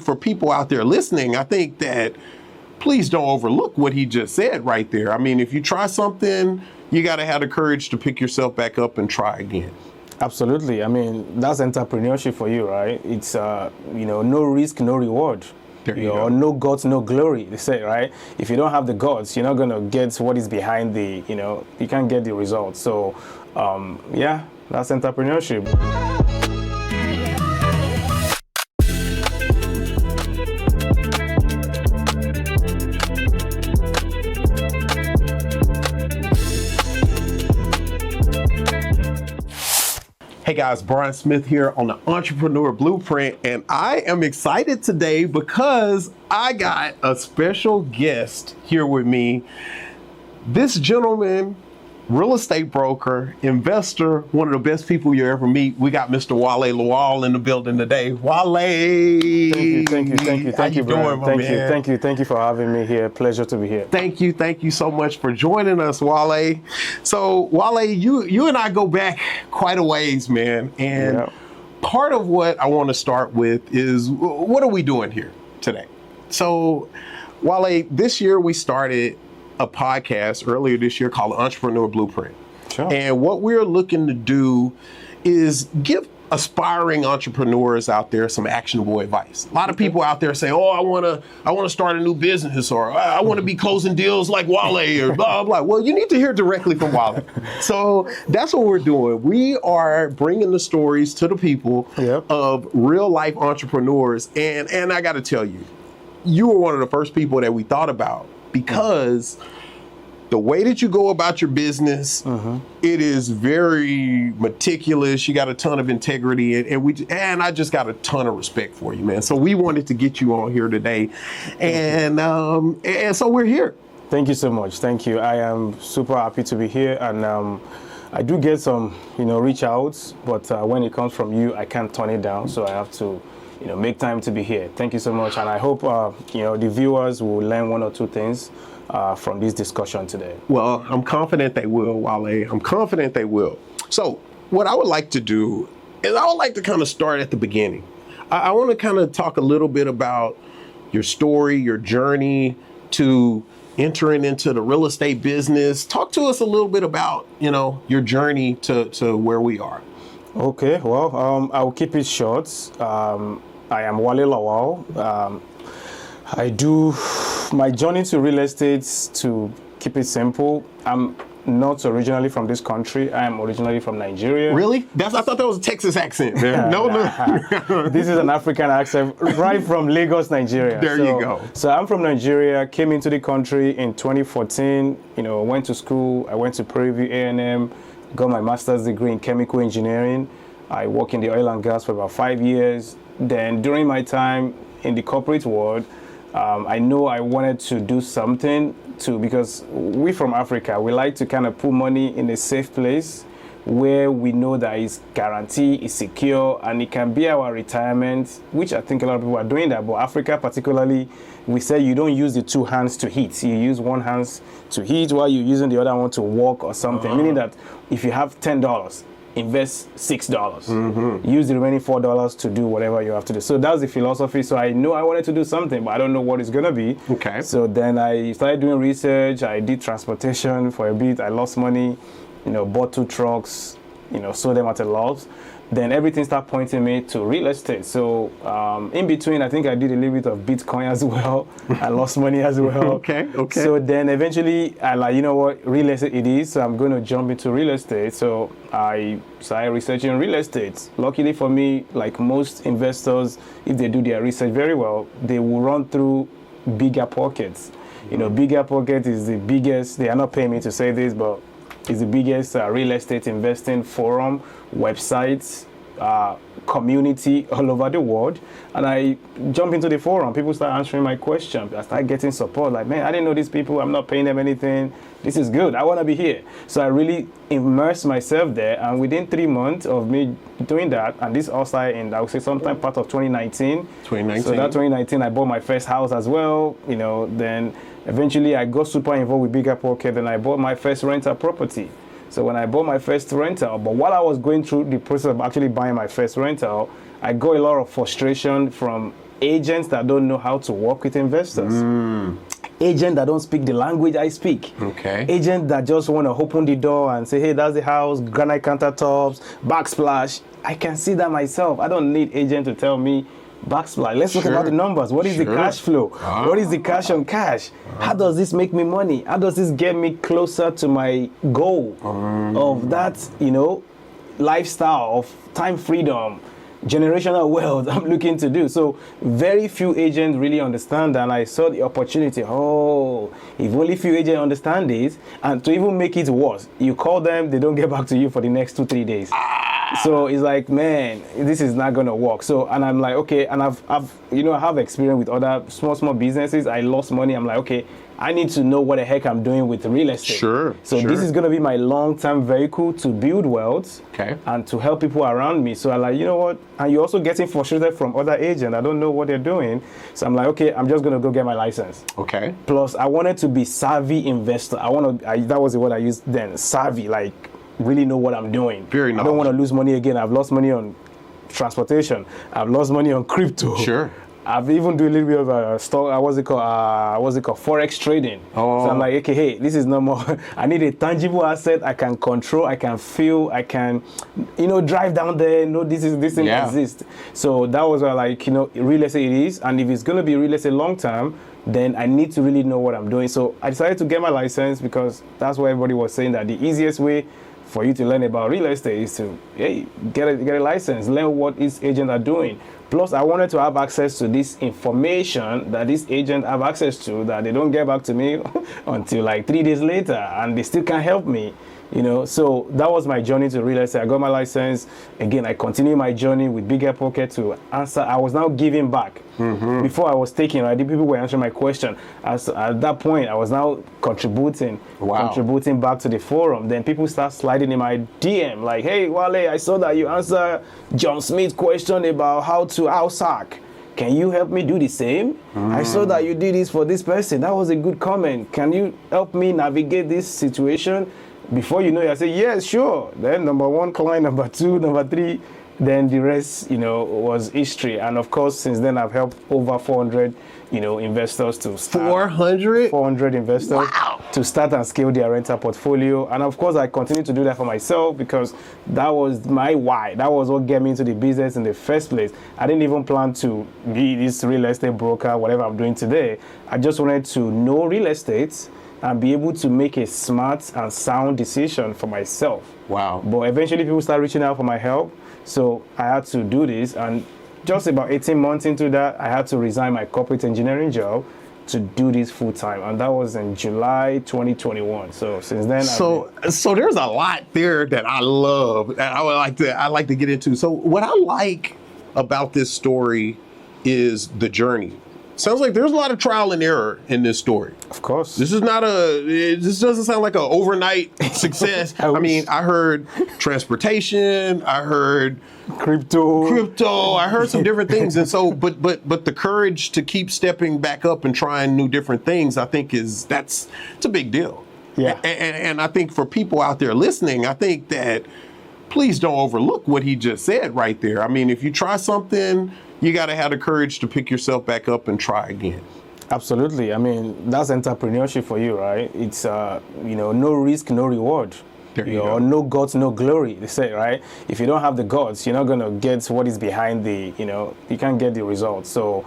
For people out there listening, I think that please don't overlook what he just said right there. I mean, if you try something, you got to have the courage to pick yourself back up and try again. Absolutely. I mean, that's entrepreneurship for you, right? It's, no risk, no reward. There you go. No guts, no glory, they say, right? If you don't have the guts, you're not going to get what is behind you can't get the results. So, that's entrepreneurship. Hey guys, Brian Smith here on the Entrepreneur Blueprint, and I am excited today because I got a special guest here with me. This gentleman, real estate broker, investor, one of the best people you ever meet. We got Mr. Wale Lawal in the building today. Wale! Thank you, How you doing, my man? Thank you for having me here. Pleasure to be here. Thank you so much for joining us, Wale. So, Wale, you and I go back quite a ways, man. And part of what I want to start with is, what are we doing here today? So, Wale, this year we started a podcast earlier this year called the Entrepreneur Blueprint. Sure. And what we're looking to do is give aspiring entrepreneurs out there some actionable advice. A lot of people out there say, "Oh, I want to start a new business," or "I want to be closing deals like Wale," or blah blah. Well, you need to hear directly from Wale. So that's what we're doing. We are bringing the stories to the people of real life entrepreneurs. And I got to tell you, you were one of the first people that we thought about, because the way that you go about your business, it is very meticulous. You got a ton of integrity, and I just got a ton of respect for you, man. So we wanted to get you on here today, and so we're here. Thank you so much. Thank you. I am super happy to be here, and I do get some, reach outs, but when it comes from you, I can't turn it down. So I have to, make time to be here. Thank you so much, and I hope the viewers will learn one or two things from this discussion today. Well, I'm confident they will, Wale. I'm confident they will. So what I would like to do is I would like to kind of start at the beginning. I want to kind of talk a little bit about your story, your journey to entering into the real estate business. Talk to us a little bit about, your journey to where we are. Okay, well, I'll keep it short. I am Wale Lawal. I do my journey to real estate, to keep it simple. I'm not originally from this country. I am originally from Nigeria. Really? I thought that was a Texas accent. No. This is an African accent, right from Lagos, Nigeria. There you go. So I'm from Nigeria, came into the country in 2014, went to school. I went to Prairie View A&M, got my master's degree in chemical engineering. I worked in the oil and gas for about 5 years. Then during my time in the corporate world, I know I wanted to do something because we from Africa, we like to kind of put money in a safe place where we know that it's guaranteed, it's secure, and it can be our retirement, which I think a lot of people are doing that. But Africa particularly, we say you don't use the two hands to hit. You use one hand to hit while you're using the other one to walk or something. Meaning that if you have $10, invest $6. Use the remaining $4 to do whatever you have to do. So that's the philosophy. So I know I wanted to do something, but I don't know what it's going to be. Okay. So then I started doing research. I did transportation for a bit. I lost money, bought 2 trucks, sold them at a loss. Then everything started pointing me to real estate. So in between, I think I did a little bit of Bitcoin as well. I lost money as well. Okay. So then eventually, I like, what, real estate it is. So I'm going to jump into real estate. So I started researching real estate. Luckily for me, like most investors, if they do their research very well, they will run through bigger pockets. Bigger pocket is the biggest. They are not paying me to say this, but it's the biggest real estate investing forum, websites, community all over the world. And I jump into the forum. People start answering my questions. I start getting support. Like, man, I didn't know these people. I'm not paying them anything. This is good. I want to be here. So I really immersed myself there. And within 3 months of me doing that, and this also in, I would say, sometime part of 2019. So that 2019, I bought my first house as well. Then eventually I got super involved with Bigger Pocket, and I bought my first rental property. So when I bought my first rental, but while I was going through the process of actually buying my first rental, I got a lot of frustration from agents that don't know how to work with investors. Agents that don't speak the language I speak. Okay. Agents that just want to open the door and say, hey, that's the house, granite countertops, backsplash. I can see that myself. I don't need agent to tell me backsplash. Let's talk about the numbers. What is the cash flow? What is the cash on cash? How does this make me money? How does this get me closer to my goal of that, lifestyle of time freedom, generational wealth I'm looking to do? So very few agents really understand that, and I saw the opportunity. If only few agents understand this, and to even make it worse, you call them, they don't get back to you for the next 2-3 days. So it's like, man, this is not gonna work. So, and I'm like, okay, and I have experience with other small businesses. I lost money. I'm like, okay, I need to know what the heck I'm doing with real estate. So this is gonna be my long-term vehicle to build wealth, and to help people around me. So I'm like, you know what? And you're also getting frustrated from other agents. I don't know what they're doing. So I'm like, okay, I'm just gonna go get my license. Okay. Plus, I wanted to be savvy investor. That was the word I used then. Savvy, like really know what I'm doing. Very I don't want to lose money again. I've lost money on transportation. I've lost money on crypto. I've even do a little bit of stock. What's it called? Forex trading. So I'm like, okay, hey, this is no more. I need a tangible asset I can control. I can feel. I can, drive down there. No, this thing exists. So that was where, like, real estate it is. And if it's gonna be real estate long term, then I need to really know what I'm doing. So I decided to get my license, because that's what everybody was saying, that the easiest way for you to learn about real estate is to get a license, learn what these agents are doing. Plus, I wanted to have access to this information that these agents have access to, that they don't get back to me until like 3 days later, and they still can't help me. So that was my journey to real estate. I got my license. Again, I continued my journey with bigger pocket to answer. I was now giving back. Before I was taking, the people were answering my question. At that point, I was now contributing back to the forum. Then people start sliding in my DM like, hey, Wale, I saw that you answered John Smith's question about how to outsack. Can you help me do the same? I saw that you did this for this person. That was a good comment. Can you help me navigate this situation? Before you know it, I say, yes, sure. Then number 1 client, number 2, number 3, then the rest, was history. And of course, since then, I've helped over 400, investors to start. 400 investors to start and scale their rental portfolio. And of course, I continue to do that for myself, because that was my why. That was what got me into the business in the first place. I didn't even plan to be this real estate broker, whatever I'm doing today. I just wanted to know real estate and be able to make a smart and sound decision for myself. But eventually people start reaching out for my help. So I had to do this, and just about 18 months into that, I had to resign my corporate engineering job to do this full time, and that was in July 2021. So since then, so there's a lot there that I love, and I like to get into. So what I like about this story is the journey. Sounds like there's a lot of trial and error in this story. Of course. This doesn't sound like an overnight success. I mean, I heard transportation, I heard crypto, I heard some different things. And so, but the courage to keep stepping back up and trying new different things, I think it's a big deal. And I think for people out there listening, I think that please don't overlook what he just said right there. I mean, if you try something, you got to have the courage to pick yourself back up and try again. Absolutely. I mean, that's entrepreneurship for you, right? It's, no risk, no reward. There you go. No guts, no glory, they say, right? If you don't have the guts, you're not going to get what is behind you can't get the results. So,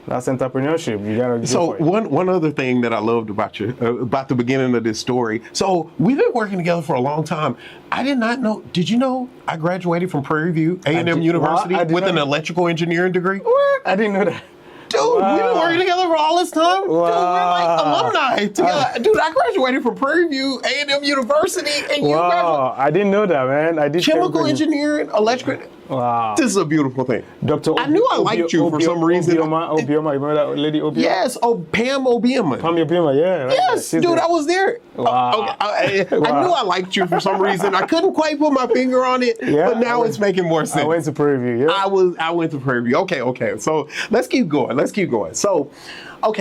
that's entrepreneurship. You gotta. So one other thing that I loved about you, about the beginning of this story. So we've been working together for a long time. I did not know. Did you know I graduated from Prairie View A&M University with an electrical engineering degree? What? I didn't know that. Dude, we've been working together for all this time. Dude, we're like alumni together. Dude, I graduated from Prairie View A&M University, and you graduated. I didn't know that, man. I did chemical engineering, electrical. Wow. This is a beautiful thing. Dr. I knew I liked you for some reason. Obioma, remember that lady Obioma? Yes, Pam Obioma. Pam Obioma, yeah. Right? Yes, dude, I was there. Wow. I knew I liked you for some reason. I couldn't quite put my finger on it, but now it's making more sense. I went to Prairie View, yeah. I went to Prairie View. Okay. So let's keep going. So,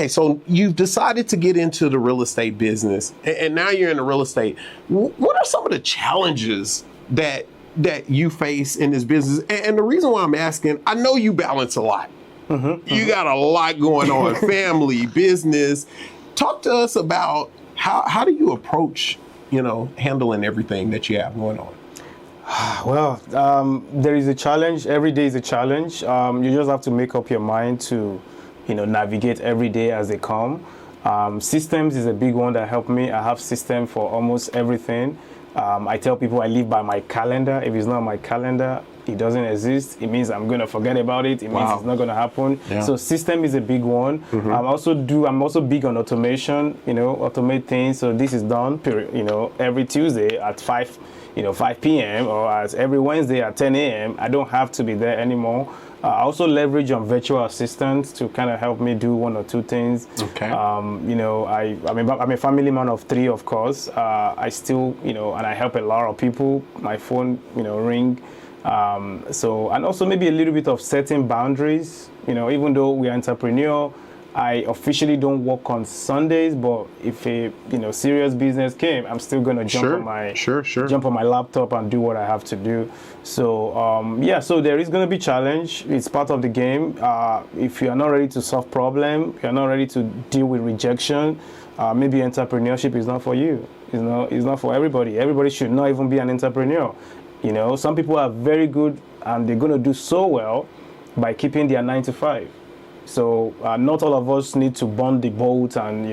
so you've decided to get into the real estate business, and now you're in the real estate. What are some of the challenges that you face in this business? And the reason why I'm asking, I know you balance a lot. You got a lot going on, family, business. Talk to us about how do you approach, handling everything that you have going on? Well, there is a challenge. Every day is a challenge. You just have to make up your mind to, navigate every day as they come. Systems is a big one that helped me. I have system for almost everything. I tell people I live by my calendar. If it's not my calendar, it doesn't exist. It means I'm going to forget about it. It means it's not going to happen. Yeah. So system is a big one. I'm also big on automation, automate things. So this is done, every Tuesday at 5 p.m. or as every Wednesday at 10 a.m. I don't have to be there anymore. I also leverage on virtual assistants to kind of help me do one or two things. Okay. I'm a family man of 3, of course. I still, and I help a lot of people. My phone, ring. And also maybe a little bit of setting boundaries. Even though we are entrepreneur, I officially don't work on Sundays, but if a serious business came, I'm still gonna jump on my laptop and do what I have to do. So so there is gonna be challenge. It's part of the game. If you are not ready to solve problem, you're not ready to deal with rejection, maybe entrepreneurship is not for you. It's not for everybody. Everybody should not even be an entrepreneur. Some people are very good and they're gonna do so well by keeping their 9 to 5. So not all of us need to burn the boat and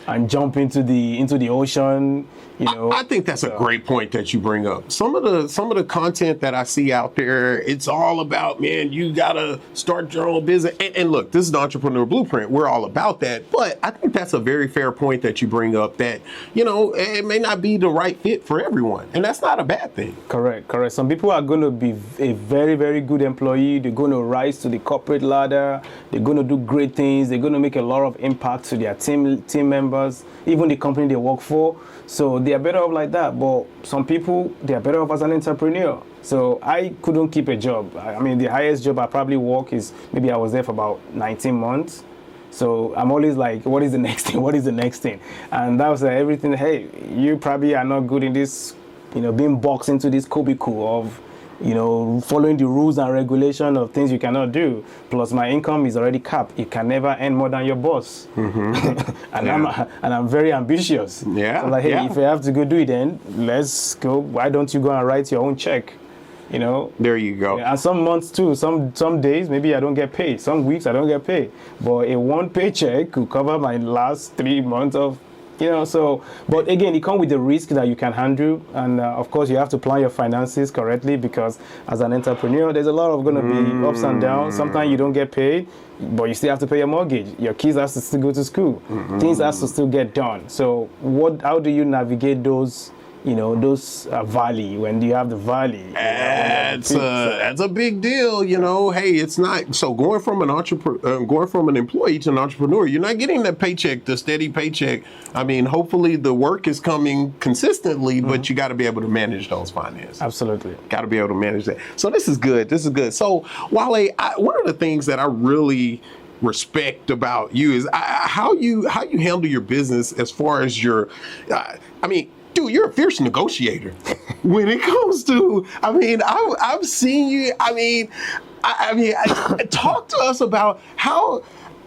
and jump into the ocean. I think that's a great point that you bring up. Some of the content that I see out there, it's all about, man, you gotta start your own business. And look, this is the Entrepreneur Blueprint. We're all about that. But I think that's a very fair point that you bring up. That it may not be the right fit for everyone, and that's not a bad thing. Correct. Some people are going to be a very, very good employee. They're going to rise to the corporate ladder. They're going to do great things. They're going to make a lot of impact to their team members, even the company they work for. So they are better off like that. But some people, they are better off as an entrepreneur. So I couldn't keep a job. I mean, the highest job I probably work is maybe I was there for about 19 months. So I'm always like, what is the next thing? What is the next thing? And that was everything. Hey, you probably are not good in this, being boxed into this cubicle of following the rules and regulation of things you cannot do. Plus, my income is already capped. You can never earn more than your boss. I'm very ambitious. Yeah. So hey, if you have to go do it, then let's go. Why don't you go and write your own check? There you go. And some months too. Some days maybe I don't get paid. Some weeks I don't get paid. But a one paycheck could cover my last 3 months of. But again, it comes with the risk that you can handle, and of course, you have to plan your finances correctly because as an entrepreneur, there's a lot of going to be ups and downs. Sometimes you don't get paid, but you still have to pay your mortgage. Your kids have to still go to school. Things have to still get done. So, how do you navigate those? Those valley when you have the valley. That's a big deal. Hey, it's not so going from an employee to an entrepreneur. You're not getting that paycheck, the steady paycheck. I mean, hopefully the work is coming consistently, but you got to be able to manage those finances. Absolutely, got to be able to manage that. So this is good. So Wale, one of the things that I really respect about you is how you handle your business as far as your. Dude, you're a fierce negotiator. When it comes to, I've seen you. Talk to us about how.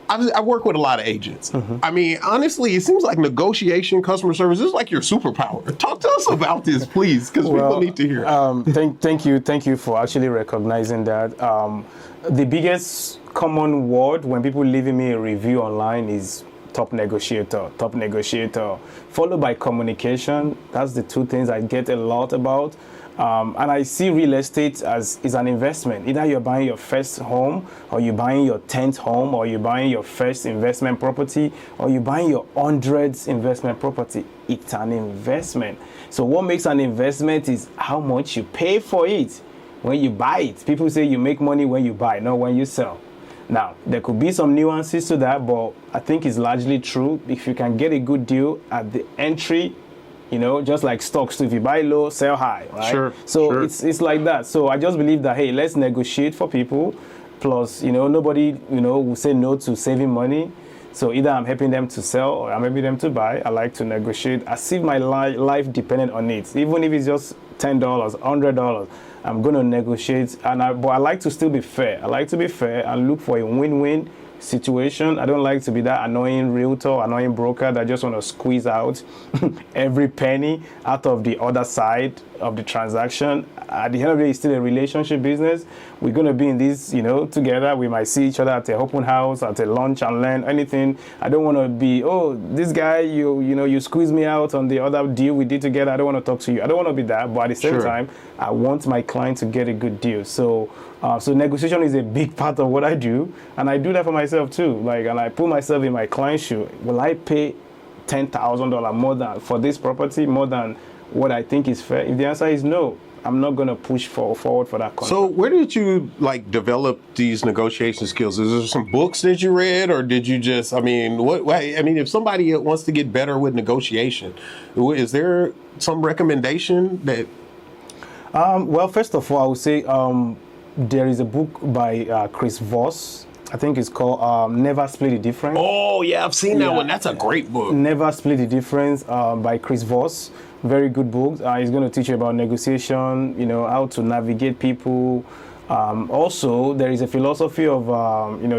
I work with a lot of agents. Honestly, it seems like negotiation, customer service is like your superpower. Talk to us about this, please, because people need to hear. Thank you for actually recognizing that. The biggest common word when people leaving me a review online is top negotiator, followed by communication. That's the two things I get a lot about. And I see real estate as an investment. Either you're buying your first home, or you're buying your 10th home, or you're buying your first investment property, or you're buying your 100th investment property. It's an investment. So what makes an investment is how much you pay for it when you buy it. People say you make money when you buy, not when you sell. Now, there could be some nuances to that, but I think it's largely true. If you can get a good deal at the entry, just like stocks too, if you buy low, sell high, right? Sure. So it's like that. So I just believe that, hey, let's negotiate for people. Plus, nobody, will say no to saving money. So either I'm helping them to sell or I'm helping them to buy. I like to negotiate as if my life depended on it. Even if it's just $10, $100. I'm going to negotiate, but I like to still be fair. I like to be fair and look for a win-win situation. I don't like to be that annoying realtor, annoying broker that just want to squeeze out every penny out of the other side of the transaction. At the end of the day, it's still a relationship business. We're going to be in this, together. We might see each other at a open house, at a lunch and learn anything. I don't want to be, oh, this guy, you squeeze me out on the other deal we did together. I don't want to talk to you. I don't want to be that, but at the same time, I want my client to get a good deal. So negotiation is a big part of what I do, and I do that for myself too. And I put myself in my client's shoe. Will I pay $10,000 more than for this property, more than what I think is fair? If the answer is no, I'm not going to push forward for that contract. So where did you develop these negotiation skills? Is there some books that you read, or did you just, if somebody wants to get better with negotiation, is there some recommendation that? Well, first of all, I would say there is a book by Chris Voss. I think it's called Never Split the Difference. Oh, yeah, I've seen that one. That's a great book. Never Split the Difference by Chris Voss. Very good book. He's going to teach you about negotiation, how to navigate people. Also, there is a philosophy of,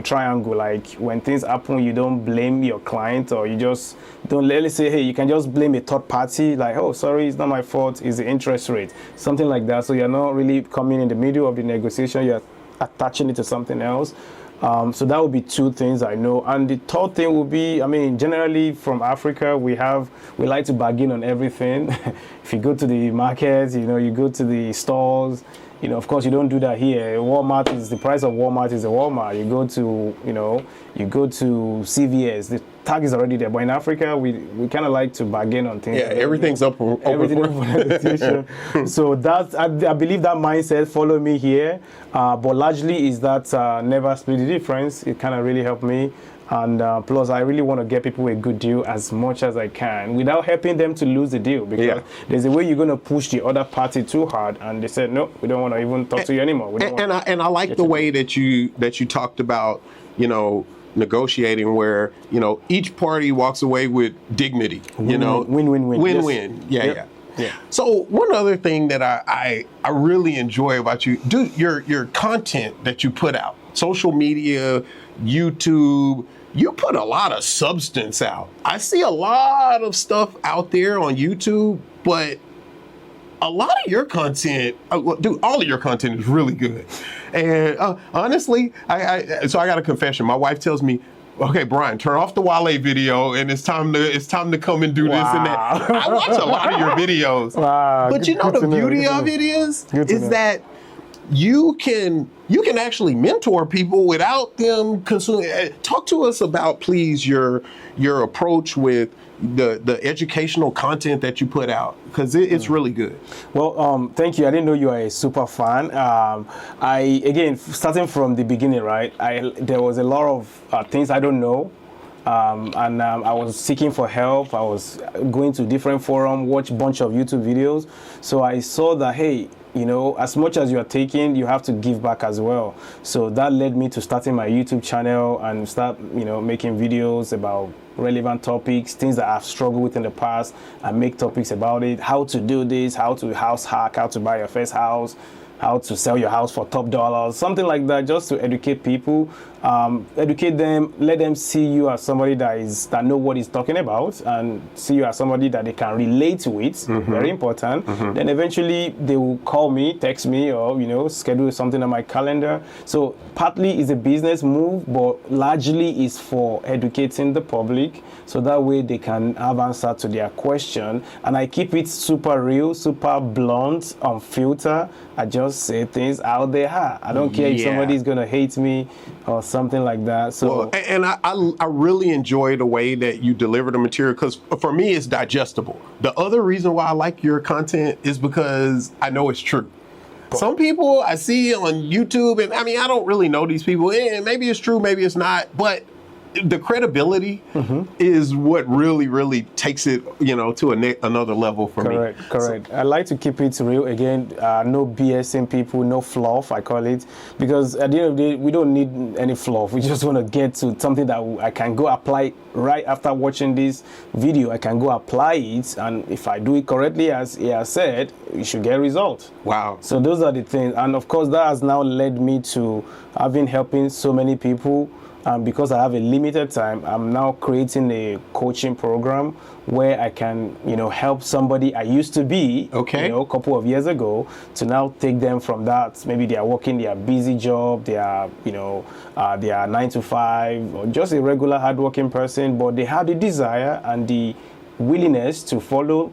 triangle. Like when things happen, you don't blame your client, or you just don't, let's say, hey, you can just blame a third party. Like, oh, sorry, it's not my fault. It's the interest rate. Something like that. So you're not really coming in the middle of the negotiation. You're attaching it to something else. So that would be two things I know. And the third thing would be, generally from Africa, we like to bargain on everything. If you go to the markets, you go to the stores, of course you don't do that here. Walmart is the price of Walmart is a Walmart. You go to CVS, the tag is already there. But in Africa, we kind of like to bargain on things. Yeah, everything's up for negotiation. So I believe that mindset follow me here. But largely is that never split the difference. It kind of really helped me. And plus, I really want to get people a good deal as much as I can without helping them to lose the deal. Because there's a way you're going to push the other party too hard, and they said, no, we don't want to even talk to you anymore. I like the way that you talked about, negotiating where, each party walks away with dignity. Win-win. Yeah. So one other thing that I really enjoy about you, your content that you put out, social media, YouTube, you put a lot of substance out. I see a lot of stuff out there on YouTube, but a lot of your content, all of your content is really good. And honestly, I got a confession. My wife tells me, okay, Brian, turn off the Wale video, and it's time to come and do this and that. I watch a lot of your videos. Wow, but the beauty of it is that you can actually mentor people without them consuming. Talk to us about, please, your approach with the educational content that you put out, because it's really good. Well, thank you. I didn't know you are a super fan. Starting from the beginning, right? There was a lot of things I don't know. I was seeking for help. I was going to different forums, watch a bunch of YouTube videos. So I saw that, hey, as much as you are taking, you have to give back as well. So that led me to starting my YouTube channel and start, making videos about relevant topics, things that I've struggled with in the past, and make topics about it, how to do this, how to house hack, how to buy your first house, how to sell your house for top dollars, something like that, just to educate people, educate them, let them see you as somebody that know what he's talking about, and see you as somebody that they can relate with. Very important. Then eventually they will call me, text me, or schedule something on my calendar. So partly is a business move, but largely is for educating the public, so that way they can have answer to their question. And I keep it super real, super blunt, unfiltered. I just say things out there. I don't care if somebody's gonna hate me or something like that. So, and I really enjoy the way that you deliver the material, because for me it's digestible. The other reason why I like your content is because I know it's true. Some people I see on YouTube, and I don't really know these people, and maybe it's true, maybe it's not, but the credibility is what really takes it, to another level for me. Correct. I like to keep it real. Again, no BSing people, no fluff, I call it, because at the end of the day, we don't need any fluff. We just want to get to something that I can go apply right after watching this video. I can go apply it, and if I do it correctly, as he has said, you should get results. Wow. So those are the things, and of course, that has now led me to helping so many people. Because I have a limited time, I'm now creating a coaching program where I can, help somebody I used to be, a couple of years ago, to now take them from that. Maybe they are working their busy job, they are 9 to 5, or just a regular hardworking person, but they have the desire and the willingness to follow,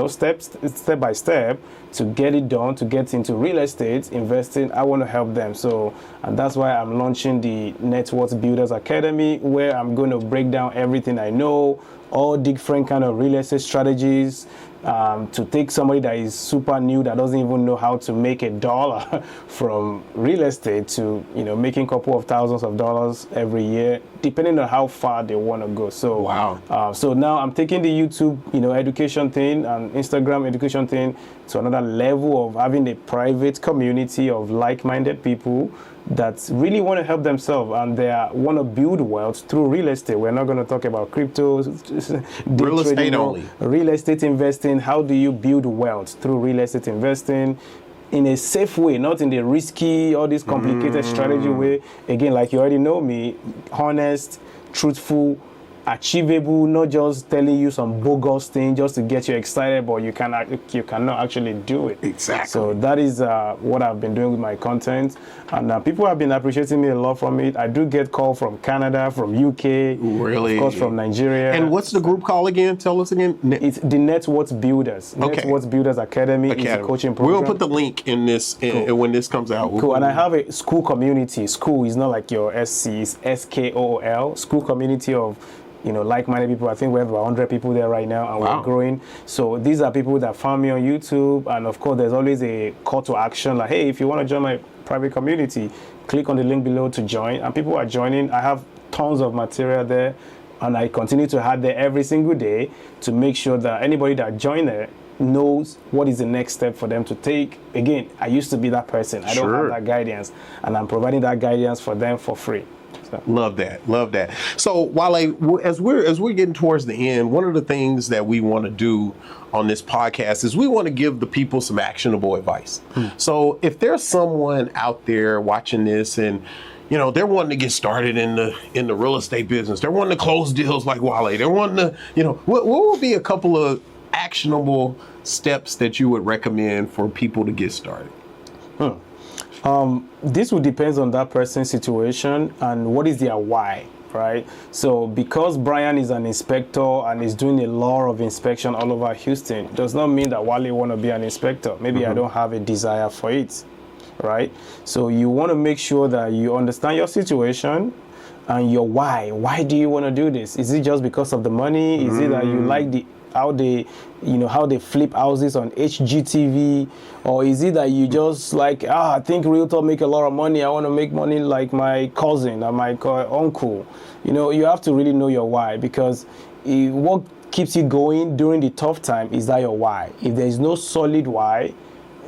step by step, to get it done, to get into real estate investing. I want to help them. So, and that's why I'm launching the Net Worth Builders Academy, where I'm going to break down everything I know, all different kind of real estate strategies, to take somebody that is super new, that doesn't even know how to make $1 from real estate, to making a couple of thousands of dollars every year, depending on how far they want to go. So wow. So now I'm taking the YouTube education thing and Instagram education thing to another level of having a private community of like-minded people that really want to help themselves, and they want to build wealth through real estate. We're not going to talk about crypto, real estate only. Real estate investing. How do you build wealth through real estate investing in a safe way, not in the risky, all this complicated strategy way? Again, like you already know me, honest, truthful, achievable, not just telling you some bogus thing just to get you excited, but you cannot actually do it. Exactly. So that is what I've been doing with my content, and people have been appreciating me a lot from it. I do get calls from Canada, from UK, really, of course, from Nigeria. And what's the group called again? Tell us again. It's the Net Worth Builders. Okay. Net Worth Builders Academy is a coaching program. We'll put the link in this when this comes out. Cool. And I have a school community. School is not like your SC, it's SKOOL. School community of like-minded people. I think we have about 100 people there right now, and we're growing. So these are people that found me on YouTube, and of course, there's always a call to action, like, hey, if you want to join my private community, click on the link below to join. And people are joining. I have tons of material there, and I continue to add there every single day to make sure that anybody that joined there knows what is the next step for them to take. Again, I used to be that person. I don't have that guidance, and I'm providing that guidance for them for free. So. Love that. So Wale, as we're getting towards the end, one of the things that we want to do on this podcast is we want to give the people some actionable advice. So if there's someone out there watching this and they're wanting to get started in the real estate business, they're wanting to close deals like Wale, they're wanting to, what would be a couple of actionable steps that you would recommend for people to get started? This will depend on that person's situation and what is their why, right? So because Brian is an inspector and is doing a lot of inspection all over Houston, does not mean that Wale want to be an inspector. Maybe I don't have a desire for it, right? So you want to make sure that you understand your situation and your why. Why do you want to do this? Is it just because of the money? Is it that you like how they flip houses on HGTV, or is it that you just like, I think realtor make a lot of money, I want to make money like my cousin or my uncle? You have to really know your why, because what keeps you going during the tough time is that your why. If there is no solid why,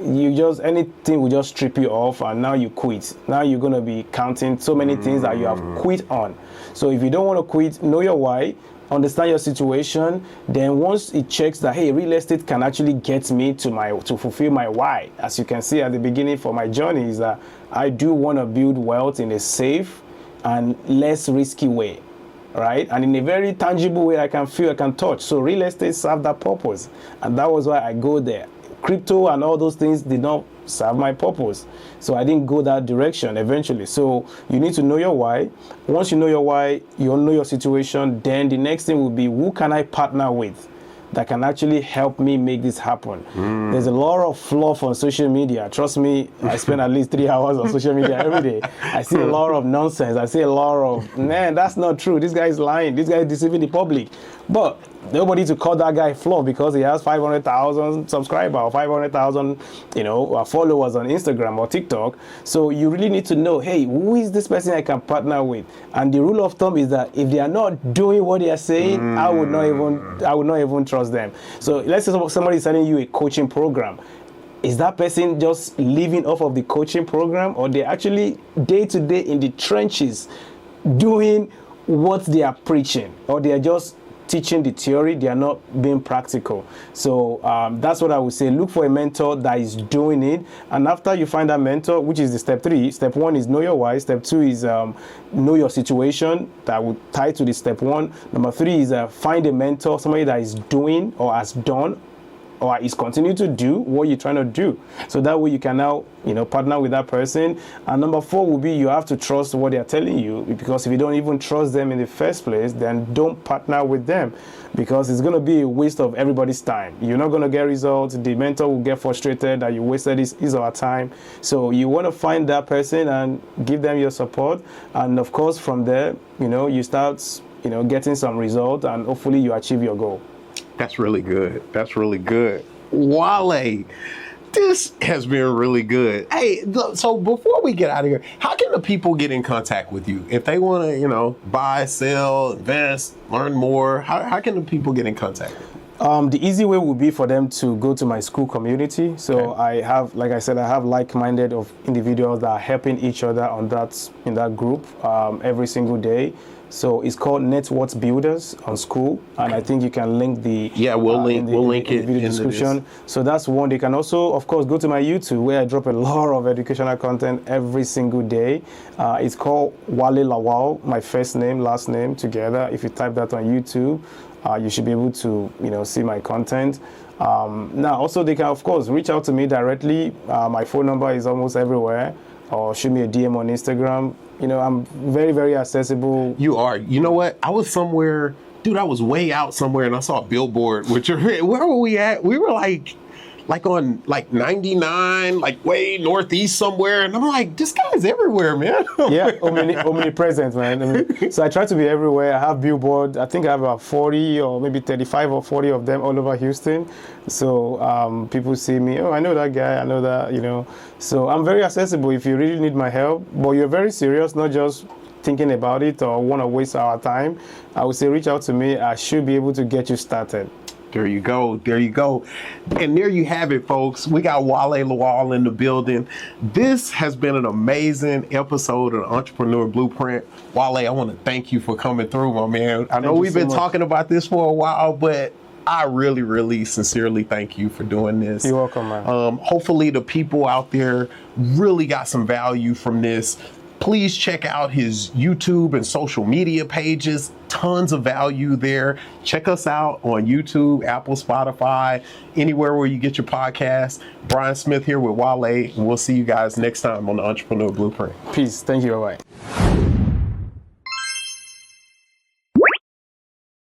anything will just strip you off, and now you quit. Now you're going to be counting so many things that you have quit on. So if you don't want to quit, know your why, understand your situation. Then once it checks that, hey, real estate can actually get me to fulfill my why. As you can see at the beginning for my journey is that I do want to build wealth in a safe and less risky way, right? And in a very tangible way I can feel, I can touch. So real estate served that purpose, and that was why I go there. Crypto and all those things did not serve my purpose, so I didn't go that direction eventually. So you need to know your why. Once you know your why, you know your situation, then the next thing will be, who can I partner with that can actually help me make this happen. There's a lot of fluff on social media. Trust me, I spend at least 3 hours on social media every day. I see a lot of nonsense. I see a lot of, man, that's not true. This guy is lying. This guy is deceiving the public. But nobody to call that guy fluff because he has 500,000 subscribers or 500,000, followers on Instagram or TikTok. So you really need to know, hey, who is this person I can partner with? And the rule of thumb is that if they are not doing what they are saying, I would not even trust them. So let's say somebody is selling you a coaching program. Is that person just living off of the coaching program, or they're actually day to day in the trenches doing what they are preaching, or they are just teaching the theory, they are not being practical? So that's what I would say. Look for a mentor that is doing it, and after you find that mentor, which is the step 3, step 1 is know your why, step 2 is know your situation, that would tie to the step 1. Number 3 is find a mentor, somebody that is doing or has done or is continuing to do what you're trying to do. So that way you can now, partner with that person. And number 4 will be you have to trust what they're telling you, because if you don't even trust them in the first place, then don't partner with them, because it's going to be a waste of everybody's time. You're not going to get results. The mentor will get frustrated that you wasted his or her time. So you want to find that person and give them your support. And of course, from there, you start, getting some result, and hopefully you achieve your goal. That's really good. That's really good. Wale, this has been really good. Hey, so before we get out of here, how can the people get in contact with you? If they want to, buy, sell, invest, learn more, how can the people get in contact with you? The easy way would be for them to go to my school community. So okay. I have, like I said, I have like-minded of individuals that are helping each other in that group every single day. So it's called Net Worth Builders on school, and I think you can link the we'll link it in the video description. So that's one. They can also, of course, go to my YouTube, where I drop a lot of educational content every single day. It's called Wale Lawal, my first name, last name together. If you type that on YouTube, you should be able to see my content. Now also they can, of course, reach out to me directly. My phone number is almost everywhere, or shoot me a DM on Instagram. I'm very, very accessible. You are. You know what? I was somewhere, dude, I was way out somewhere, and I saw a billboard with your, where were we at? We were like on 99, way northeast somewhere. And I'm like, this guy's everywhere, man. Yeah, omnipresent, man. So I try to be everywhere. I have billboards. I think I have about 40 or maybe 35 or 40 of them all over Houston. So people see me, I know that guy, I know that, So I'm very accessible if you really need my help. But you're very serious, not just thinking about it or want to waste our time. I would say reach out to me. I should be able to get you started. There you go. There you go. And there you have it, folks. We got Wale Lawal in the building. This has been an amazing episode of the Entrepreneur Blueprint. Wale, I want to thank you for coming through, my man. I know we've been talking about this for a while, but I really, really sincerely thank you for doing this. You're welcome, man. Hopefully the people out there really got some value from this. Please check out his YouTube and social media pages. Tons of value there. Check us out on YouTube, Apple, Spotify, anywhere where you get your podcasts. Brian Smith here with Wale, and we'll see you guys next time on the Entrepreneur Blueprint. Peace. Thank you. Bye-bye.